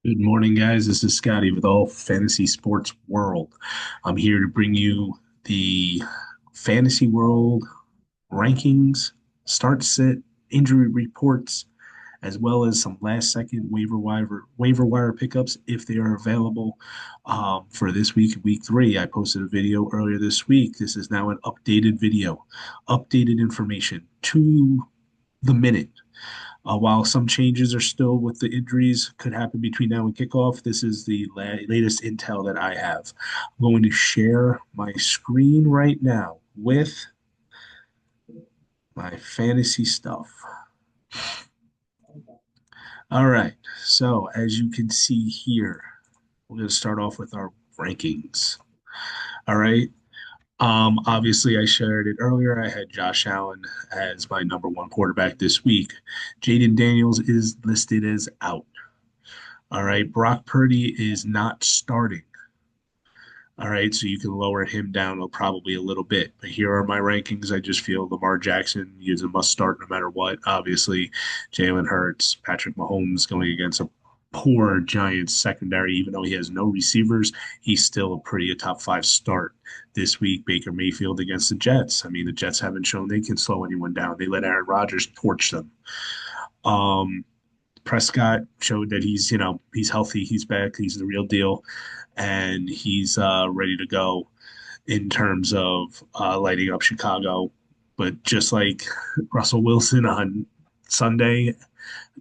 Good morning, guys. This is Scotty with All Fantasy Sports World. I'm here to bring you the Fantasy World rankings, start sit, injury reports, as well as some last second waiver wire pickups if they are available for this week, week three. I posted a video earlier this week. This is now an updated video, updated information to the minute. While some changes are still with the injuries could happen between now and kickoff, this is the latest intel that I have. I'm going to share my screen right now with my fantasy stuff. All right. So, as you can see here, we're going to start off with our rankings. All right. Obviously, I shared it earlier. I had Josh Allen as my number one quarterback this week. Jaden Daniels is listed as out. All right. Brock Purdy is not starting. All right. So you can lower him down probably a little bit. But here are my rankings. I just feel Lamar Jackson is a must start no matter what. Obviously, Jalen Hurts, Patrick Mahomes going against a poor Giants secondary, even though he has no receivers, he's still a top five start this week. Baker Mayfield against the Jets. I mean, the Jets haven't shown they can slow anyone down. They let Aaron Rodgers torch them. Um, Prescott showed that he's healthy, he's back, he's the real deal, and he's ready to go in terms of lighting up Chicago. But just like Russell Wilson on Sunday,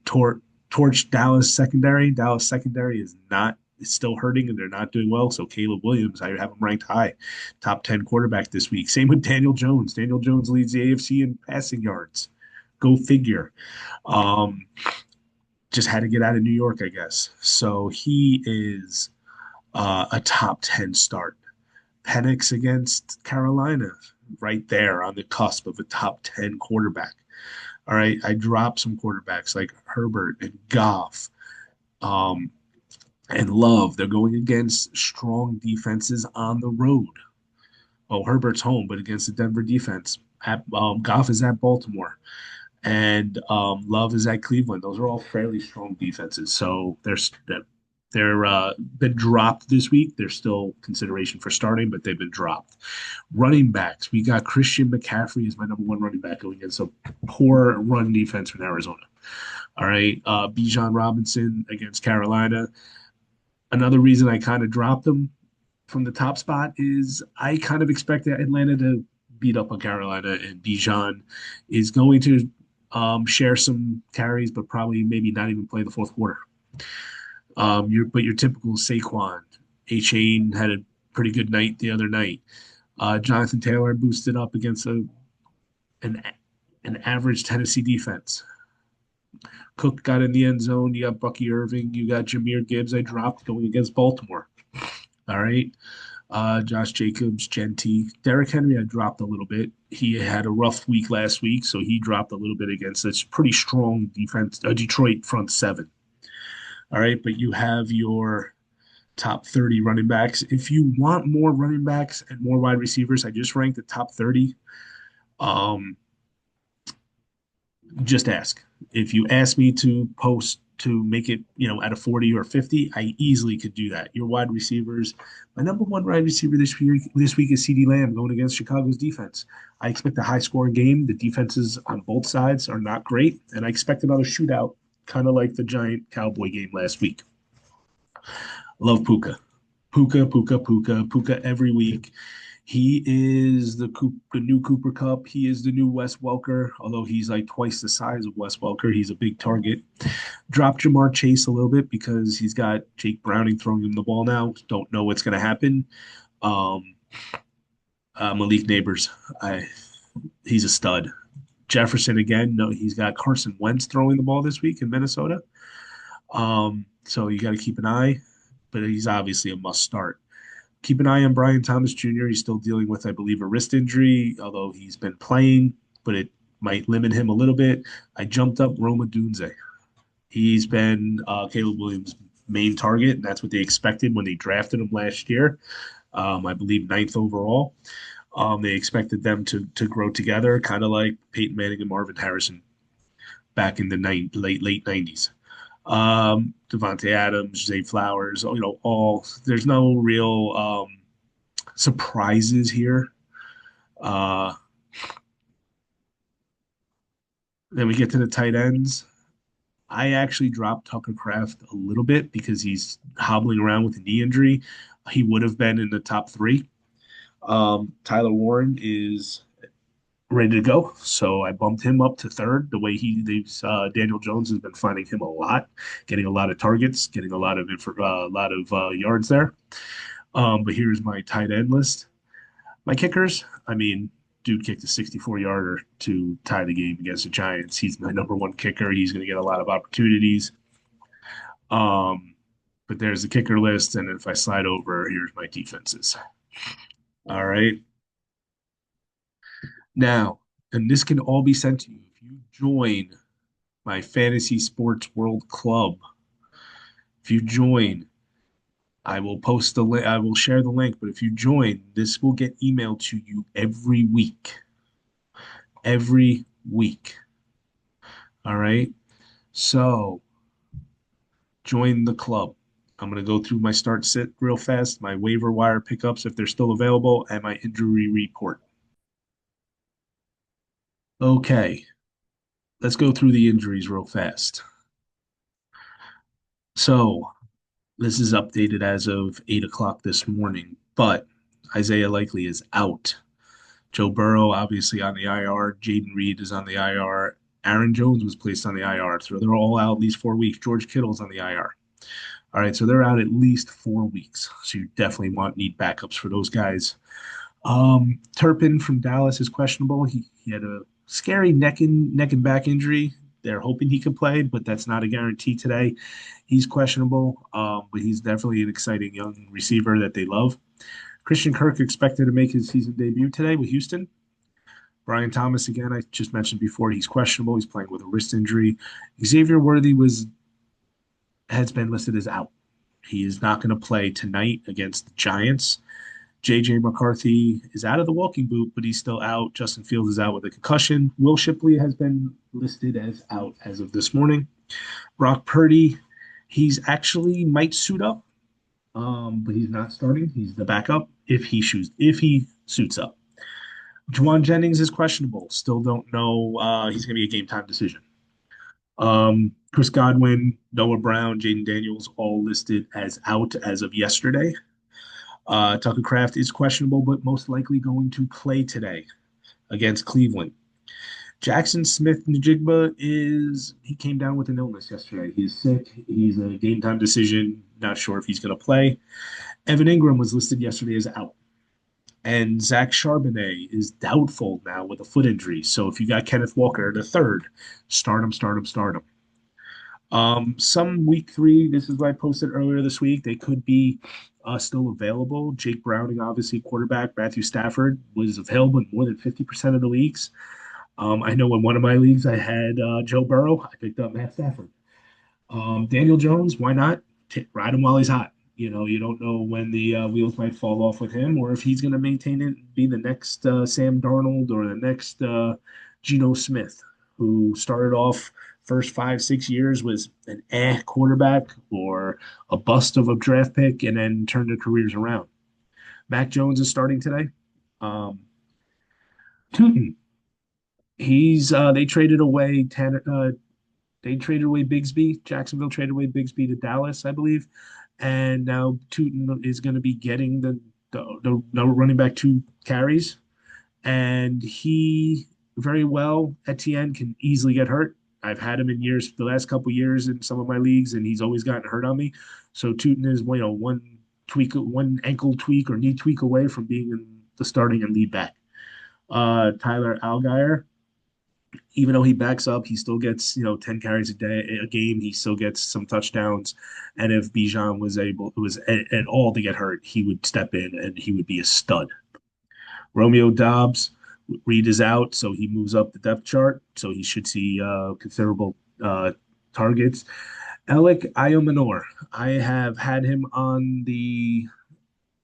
tor- torch Dallas secondary. Dallas secondary is still hurting and they're not doing well. So Caleb Williams, I have him ranked high, top 10 quarterback this week. Same with Daniel Jones. Daniel Jones leads the AFC in passing yards. Go figure. Um, just had to get out of New York, I guess. So he is a top 10 start. Penix against Carolina, right there on the cusp of a top 10 quarterback. All right. I dropped some quarterbacks like Herbert and Goff and Love. They're going against strong defenses on the road. Oh, Herbert's home, but against the Denver defense. Goff is at Baltimore and Love is at Cleveland. Those are all fairly strong defenses. So they're been dropped this week. They're still consideration for starting, but they've been dropped. Running backs, we got Christian McCaffrey as my number one running back going against a poor run defense from Arizona. All right, Bijan Robinson against Carolina. Another reason I kind of dropped him from the top spot is I kind of expected Atlanta to beat up on Carolina, and Bijan is going to share some carries, but probably maybe not even play the fourth quarter. Your typical Saquon, A-Chain had a pretty good night the other night. Jonathan Taylor boosted up against an an average Tennessee defense. Cook got in the end zone. You got Bucky Irving. You got Jameer Gibbs. I dropped going against Baltimore. All right. Josh Jacobs, Genty. Derrick Henry, I dropped a little bit. He had a rough week last week, so he dropped a little bit against this pretty strong defense, Detroit front seven. All right. But you have your top 30 running backs. If you want more running backs and more wide receivers, I just ranked the top 30. Um, just ask. If you ask me to post to make it, at a 40 or 50, I easily could do that. Your wide receivers, my number one wide receiver this week is CD Lamb going against Chicago's defense. I expect a high scoring game. The defenses on both sides are not great, and I expect another shootout, kind of like the Giant Cowboy game last week. Love Puka. Puka, Puka, Puka, Puka every week. He is the new Cooper Cup. He is the new Wes Welker, although he's like twice the size of Wes Welker. He's a big target. Drop Jamar Chase a little bit because he's got Jake Browning throwing him the ball now. Don't know what's going to happen. Um, Malik Neighbors, he's a stud. Jefferson again. No, he's got Carson Wentz throwing the ball this week in Minnesota. So you got to keep an eye, but he's obviously a must start. Keep an eye on Brian Thomas Jr. He's still dealing with, I believe, a wrist injury, although he's been playing, but it might limit him a little bit. I jumped up Roma Dunze. He's been Caleb Williams' main target, and that's what they expected when they drafted him last year. I believe ninth overall. They expected them to grow together, kind of like Peyton Manning and Marvin Harrison back in the late 90s. Devontae Adams, Zay Flowers, all there's no real surprises here. Uh, then we get to the tight ends. I actually dropped Tucker Kraft a little bit because he's hobbling around with a knee injury. He would have been in the top three. Tyler Warren is ready to go, so I bumped him up to third. The way Daniel Jones has been finding him a lot, getting a lot of targets, getting a lot of yards there. But here's my tight end list. My kickers, I mean, dude kicked a 64-yarder to tie the game against the Giants. He's my number one kicker. He's going to get a lot of opportunities. Um, but there's the kicker list, and if I slide over, here's my defenses. All right. Now, and this can all be sent to you if you join my Fantasy Sports World Club. If you join, I will post the link. I will share the link. But if you join, this will get emailed to you every week. Every week. All right. So join the club. I'm going to go through my start sit real fast, my waiver wire pickups if they're still available, and my injury report. Okay, let's go through the injuries real fast. So this is updated as of 8 o'clock this morning, but Isaiah Likely is out. Joe Burrow obviously on the IR. Jaden Reed is on the IR. Aaron Jones was placed on the IR, so they're all out at least 4 weeks. George Kittle's on the IR. All right, so they're out at least 4 weeks. So you definitely need backups for those guys. Turpin from Dallas is questionable. He had a scary neck and back injury. They're hoping he could play, but that's not a guarantee today. He's questionable, but he's definitely an exciting young receiver that they love. Christian Kirk expected to make his season debut today with Houston. Brian Thomas, again, I just mentioned before, he's questionable. He's playing with a wrist injury. Xavier Worthy has been listed as out. He is not going to play tonight against the Giants. J.J. McCarthy is out of the walking boot, but he's still out. Justin Fields is out with a concussion. Will Shipley has been listed as out as of this morning. Brock Purdy, he's actually might suit up, but he's not starting. He's the backup if he suits up. Juwan Jennings is questionable. Still don't know. He's going to be a game time decision. Chris Godwin, Noah Brown, Jaden Daniels, all listed as out as of yesterday. Tucker Kraft is questionable, but most likely going to play today against Cleveland. Jackson Smith Njigba he came down with an illness yesterday. He's sick. He's a game time decision. Not sure if he's going to play. Evan Ingram was listed yesterday as out. And Zach Charbonnet is doubtful now with a foot injury. So if you got Kenneth Walker the third, start him, start him, start him. Some week three, this is what I posted earlier this week. They could be still available. Jake Browning, obviously, quarterback. Matthew Stafford was available in more than 50% of the leagues. I know in one of my leagues I had Joe Burrow. I picked up Matt Stafford. Daniel Jones, why not? Ride him while he's hot. You don't know when the wheels might fall off with him or if he's going to maintain it, be the next Sam Darnold or the next Geno Smith, who started off first 5, 6 years was an quarterback or a bust of a draft pick and then turned their careers around. Mac Jones is starting today. Um, Tootin, he's they traded away Bigsby. Jacksonville traded away Bigsby to Dallas, I believe, and now Tootin is going to be getting the running back two carries, and he very well Etienne can easily get hurt. I've had him in the last couple years in some of my leagues, and he's always gotten hurt on me. So Tootin is one ankle tweak or knee tweak away from being in the starting and lead back. Tyler Algier, even though he backs up, he still gets 10 carries a game. He still gets some touchdowns, and if Bijan was at all to get hurt, he would step in and he would be a stud. Romeo Dobbs, Reed is out, so he moves up the depth chart, so he should see considerable targets. Alec Ayomanor, I have had him on the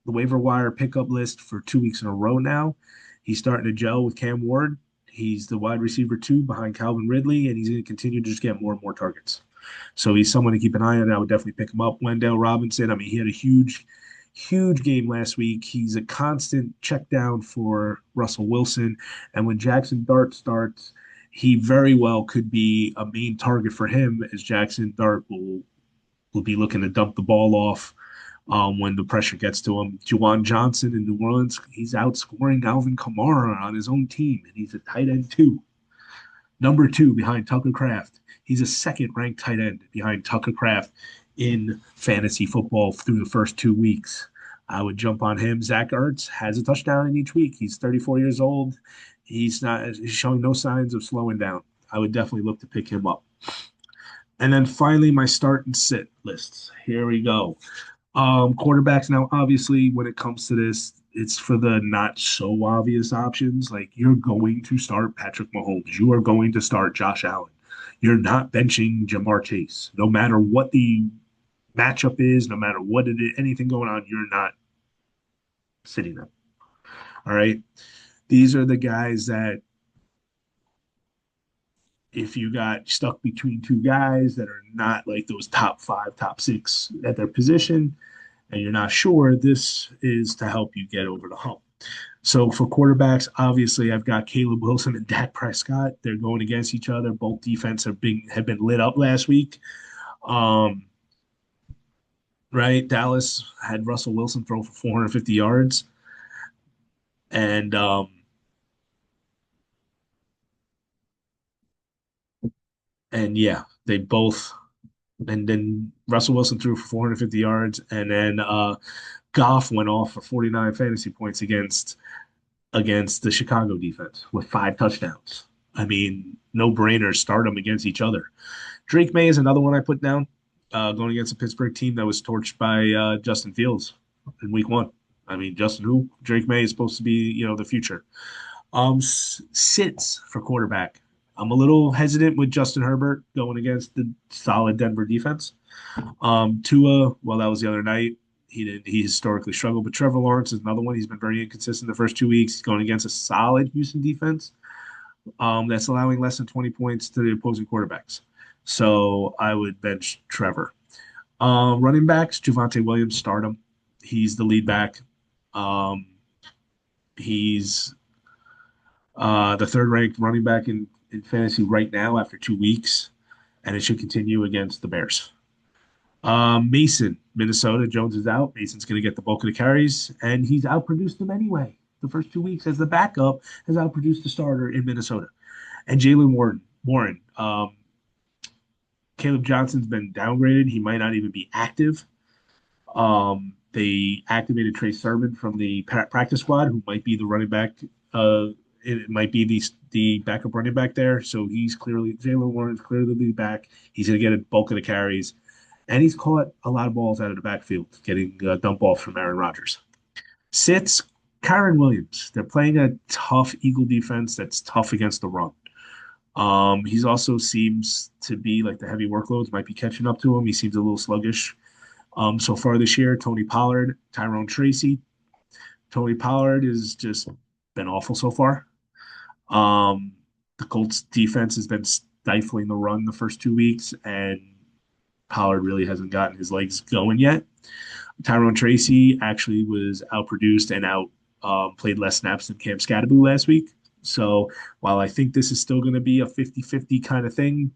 waiver wire pickup list for 2 weeks in a row now. He's starting to gel with Cam Ward. He's the wide receiver two behind Calvin Ridley, and he's going to continue to just get more and more targets. So he's someone to keep an eye on. I would definitely pick him up. Wendell Robinson, I mean, he had a huge game last week. He's a constant check down for Russell Wilson. And when Jackson Dart starts, he very well could be a main target for him as Jackson Dart will be looking to dump the ball off when the pressure gets to him. Juwan Johnson in New Orleans, he's outscoring Alvin Kamara on his own team, and he's a tight end too. Number two behind Tucker Kraft. He's a second ranked tight end behind Tucker Kraft in fantasy football through the first 2 weeks. I would jump on him. Zach Ertz has a touchdown in each week. He's 34 years old. He's showing no signs of slowing down. I would definitely look to pick him up. And then finally, my start and sit lists. Here we go. Quarterbacks now, obviously, when it comes to this, it's for the not so obvious options. Like you're going to start Patrick Mahomes, you are going to start Josh Allen. You're not benching Jamar Chase, no matter what the matchup is, no matter what it is, anything going on. You're not sitting them. All right. These are the guys that if you got stuck between two guys that are not like those top five, top six at their position, and you're not sure, this is to help you get over the hump. So for quarterbacks, obviously I've got Caleb Wilson and Dak Prescott. They're going against each other. Both defense have been lit up last week. Um, right, Dallas had Russell Wilson throw for 450 yards, and yeah, they both. And then Russell Wilson threw for 450 yards, and then Goff went off for 49 fantasy points against the Chicago defense with 5 touchdowns. I mean, no brainer. Start them against each other. Drake May is another one I put down, going against a Pittsburgh team that was torched by Justin Fields in Week 1. I mean, Justin who? Drake May is supposed to be, the future. Sits for quarterback. I'm a little hesitant with Justin Herbert going against the solid Denver defense. Tua, well, that was the other night. He historically struggled, but Trevor Lawrence is another one. He's been very inconsistent the first 2 weeks. He's going against a solid Houston defense that's allowing less than 20 points to the opposing quarterbacks. So I would bench Trevor. Running backs, Javonte Williams, start him. He's the lead back. Um, he's the third ranked running back in fantasy right now after 2 weeks, and it should continue against the Bears. Mason, Minnesota. Jones is out. Mason's going to get the bulk of the carries, and he's outproduced them anyway. The first 2 weeks as the backup has outproduced the starter in Minnesota. And Jalen Warren. Caleb Johnson's been downgraded. He might not even be active. They activated Trey Sermon from the practice squad, who might be the running back. It might be the backup running back there. So Jalen Warren's clearly the back. He's going to get a bulk of the carries. And he's caught a lot of balls out of the backfield, getting dump offs from Aaron Rodgers. Sits Kyron Williams. They're playing a tough Eagle defense that's tough against the run. He's also seems to be like the heavy workloads might be catching up to him. He seems a little sluggish. So far this year, Tony Pollard, Tyrone Tracy. Tony Pollard has just been awful so far. The Colts defense has been stifling the run the first 2 weeks, and Pollard really hasn't gotten his legs going yet. Tyrone Tracy actually was outproduced and played less snaps than Cam Scatterboo last week. So while I think this is still going to be a 50-50 kind of thing,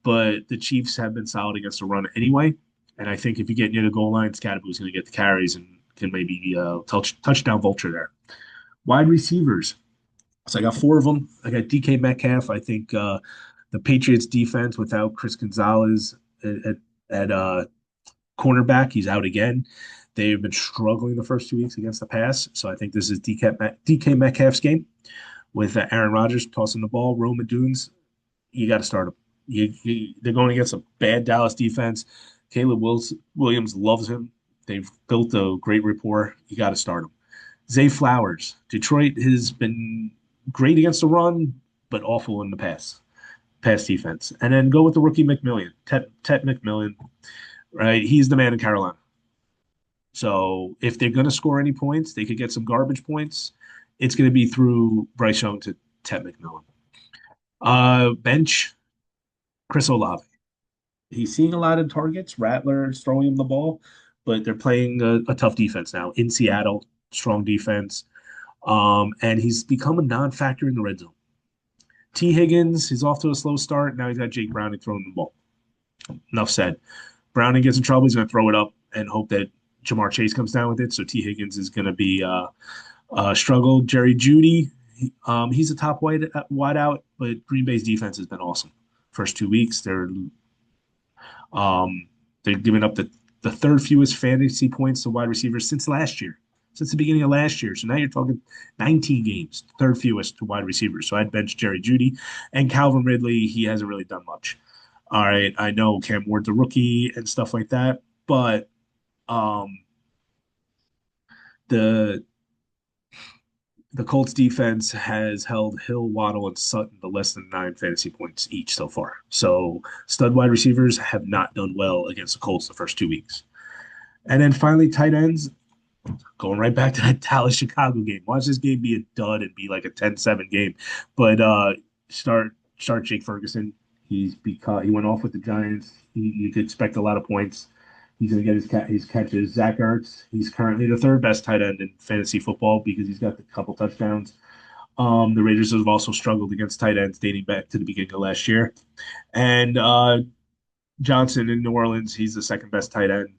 but the Chiefs have been solid against the run anyway. And I think if you get near the goal line, Scatterboo is going to get the carries and can maybe touchdown vulture there. Wide receivers. So I got 4 of them. I got DK Metcalf. I think the Patriots defense without Chris Gonzalez at cornerback, he's out again. They've been struggling the first 2 weeks against the pass. So I think this is DK Metcalf's game with Aaron Rodgers tossing the ball. Rome Dunes, you got to start them. They're going against a bad Dallas defense. Williams loves him. They've built a great rapport. You got to start him. Zay Flowers. Detroit has been great against the run, but awful in the pass defense. And then go with the rookie McMillan, Tet McMillan, right? He's the man in Carolina. So if they're going to score any points, they could get some garbage points. It's going to be through Bryce Young to Tet McMillan. Bench, Chris Olave. He's seeing a lot of targets. Rattler's throwing him the ball, but they're playing a tough defense now in Seattle. Strong defense. And he's become a non-factor in the red zone. T. Higgins is off to a slow start. Now he's got Jake Browning throwing the ball. Enough said. Browning gets in trouble. He's going to throw it up and hope that Jamar Chase comes down with it. So T. Higgins is going to be struggle. Jerry Judy, he's a top wide out, but Green Bay's defense has been awesome. First 2 weeks, um, they're giving up the third fewest fantasy points to wide receivers since last year, since the beginning of last year. So now you're talking 19 games, third fewest to wide receivers. So I'd bench Jerry Judy and Calvin Ridley. He hasn't really done much. All right, I know Cam Ward's a rookie and stuff like that, but um, the the Colts defense has held Hill, Waddle, and Sutton to less than 9 fantasy points each so far. So stud wide receivers have not done well against the Colts the first 2 weeks. And then finally, tight ends, going right back to that Dallas Chicago game. Watch this game be a dud and be like a 10-7 game. But start Jake Ferguson. He went off with the Giants. You could expect a lot of points. He's going to get his catches. Zach Ertz, he's currently the third best tight end in fantasy football because he's got a couple touchdowns. The Raiders have also struggled against tight ends dating back to the beginning of last year. And Johnson in New Orleans, he's the second best tight end.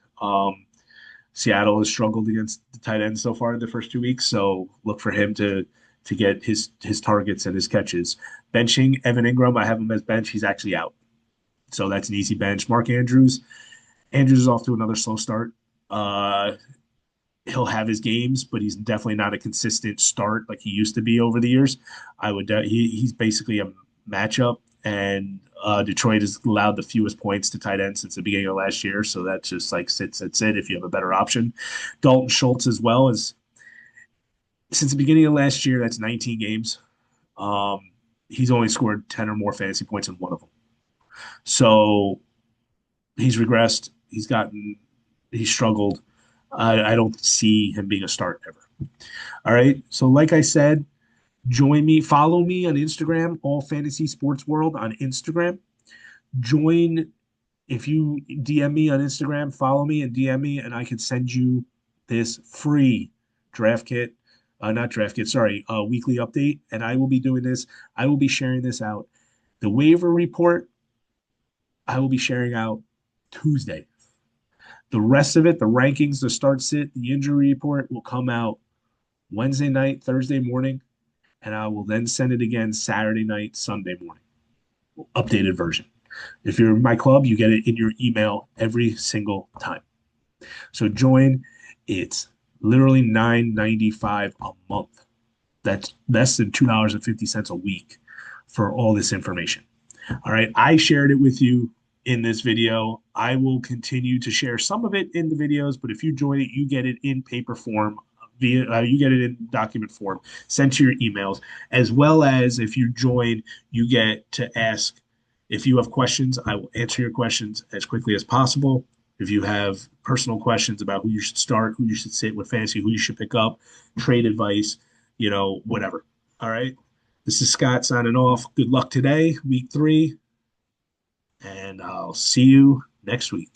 Seattle has struggled against the tight end so far in the first 2 weeks, so look for him to get his targets and his catches. Benching Evan Ingram, I have him as bench. He's actually out, so that's an easy bench. Mark Andrews, Andrews is off to another slow start. Uh, he'll have his games, but he's definitely not a consistent start like he used to be over the years. He's basically a matchup, and Detroit has allowed the fewest points to tight ends since the beginning of last year. So that's just like sit. If you have a better option, Dalton Schultz as well as since the beginning of last year. That's 19 games. Um, he's only scored 10 or more fantasy points in one of them. So he's regressed. He's struggled. I don't see him being a start ever. All right. So, like I said, join me, follow me on Instagram, All Fantasy Sports World on Instagram. Join if you DM me on Instagram, follow me and DM me, and I can send you this free draft kit, not draft kit, sorry, weekly update. And I will be doing this. I will be sharing this out. The waiver report, I will be sharing out Tuesday. The rest of it, the rankings, the start sit, the injury report will come out Wednesday night, Thursday morning, and I will then send it again Saturday night, Sunday morning, updated version. If you're in my club, you get it in your email every single time. So join. It's literally $9.95 a month. That's less than $2.50 a week for all this information. All right. I shared it with you in this video. I will continue to share some of it in the videos, but if you join it, you get it in paper form. You get it in document form sent to your emails, as well as if you join, you get to ask if you have questions. I will answer your questions as quickly as possible. If you have personal questions about who you should start, who you should sit with fantasy, who you should pick up, trade advice, whatever. All right. This is Scott signing off. Good luck today, week 3, and I'll see you next week.